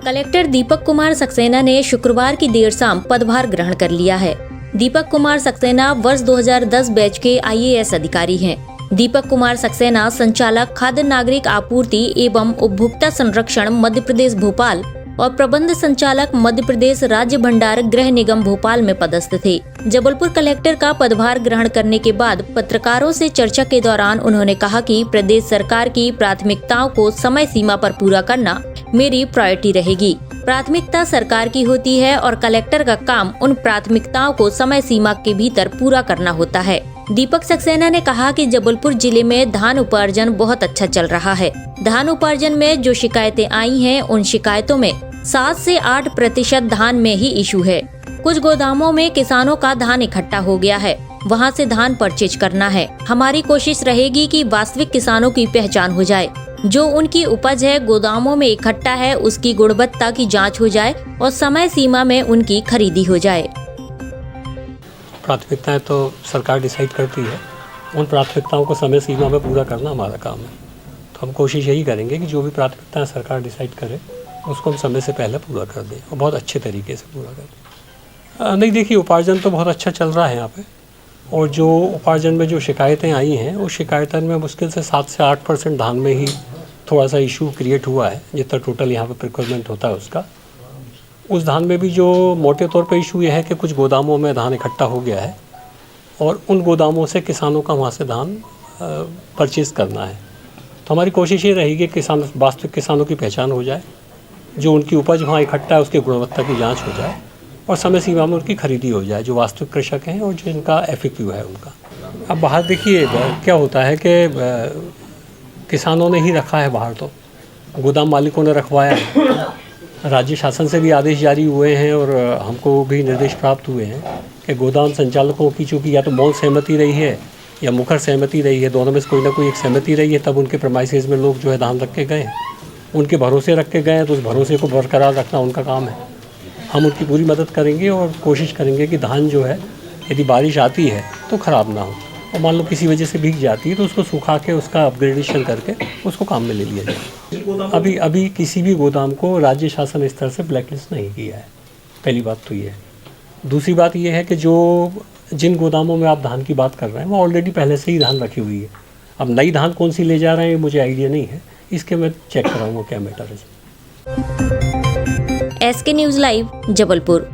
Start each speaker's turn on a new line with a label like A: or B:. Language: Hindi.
A: कलेक्टर दीपक कुमार सक्सेना ने शुक्रवार की देर शाम पदभार ग्रहण कर लिया है। दीपक कुमार सक्सेना वर्ष 2010 बैच के IAS अधिकारी हैं। दीपक कुमार सक्सेना संचालक खाद्य नागरिक आपूर्ति एवं उपभोक्ता संरक्षण मध्य प्रदेश भोपाल और प्रबंध संचालक मध्य प्रदेश राज्य भंडार गृह निगम भोपाल में पदस्थ थे। जबलपुर कलेक्टर का पदभार ग्रहण करने के बाद पत्रकारों से चर्चा के दौरान उन्होंने कहा कि प्रदेश सरकार की प्राथमिकताओं को समय सीमा पर पूरा करना मेरी प्रायोरिटी रहेगी। प्राथमिकता सरकार की होती है और कलेक्टर का काम उन प्राथमिकताओं को समय सीमा के भीतर पूरा करना होता है। दीपक सक्सेना ने कहा कि जबलपुर जिले में धान उपार्जन बहुत अच्छा चल रहा है। धान उपार्जन में जो शिकायतें आई हैं, उन शिकायतों में 7 से 8% धान में ही इशू है। कुछ गोदामों में किसानों का धान इकट्ठा हो गया है, वहां से धान परचेज करना है। हमारी कोशिश रहेगी कि वास्तविक किसानों की पहचान हो जाए। जो उनकी उपज है गोदामों में इकट्ठा है, उसकी गुणवत्ता की जांच हो जाए और समय सीमा में उनकी खरीदी हो जाए।
B: प्राथमिकताएं तो सरकार डिसाइड करती है, उन प्राथमिकताओं को समय सीमा में पूरा करना हमारा काम है। तो हम कोशिश यही करेंगे कि जो भी प्राथमिकताएं सरकार डिसाइड करे उसको हम समय से पहले पूरा कर दें और बहुत अच्छे तरीके से पूरा करें। नहीं, देखिए, उपार्जन तो बहुत अच्छा चल रहा है यहाँ पे, और जो उपार्जन में जो शिकायतें आई हैं उस शिकायतों में मुश्किल से 7 से 8% धान में ही थोड़ा सा इशू क्रिएट हुआ है। जितना टोटल यहाँ पे प्रिक्वायरमेंट होता है उसका, उस धान में भी जो मोटे तौर पे इशू ये है कि कुछ गोदामों में धान इकट्ठा हो गया है और उन गोदामों से किसानों का वहाँ से धान परचेज़ करना है। तो हमारी कोशिश ये रहेगी कि वास्तविक किसानों की पहचान हो जाए, जो उनकी उपज वहाँ इकट्ठा है उसकी गुणवत्ता की जांच हो जाए और समय सीमा में उनकी खरीदी हो जाए, जो वास्तविक कृषक हैं और जिनका FAQ है उनका। अब बाहर देखिए क्या होता है कि किसानों ने ही रखा है बाहर, तो गोदाम मालिकों ने रखवाया है। राज्य शासन से भी आदेश जारी हुए हैं और हमको भी निर्देश प्राप्त हुए हैं कि गोदाम संचालकों की चूँकि या तो मौन सहमति रही है या मुखर सहमति रही है, दोनों में से कोई ना कोई एक सहमति रही है, तब उनके प्रेमाइसेस में लोग जो है धान रख के गए, उनके भरोसे रख के गए, तो उस भरोसे को बरकरार रखना उनका काम है। हम उनकी पूरी मदद करेंगे और कोशिश करेंगे कि धान जो है यदि बारिश आती है तो ख़राब ना हो, और मान लो किसी वजह से भीग जाती है तो उसको सुखा के उसका अपग्रेडेशन करके उसको काम में ले लिया जाए। अभी किसी भी गोदाम को राज्य शासन स्तर से ब्लैकलिस्ट नहीं किया है, पहली बात तो ये है। दूसरी बात ये है कि जो जिन गोदामों में आप धान की बात कर रहे हैं वो ऑलरेडी पहले से ही धान रखी हुई है। अब नई धान कौन सी ले जा रहे हैं मुझे आइडिया नहीं है, इसके मैं चेक कराऊंगा क्या मैटर है।
A: SK news live, Jabalpur.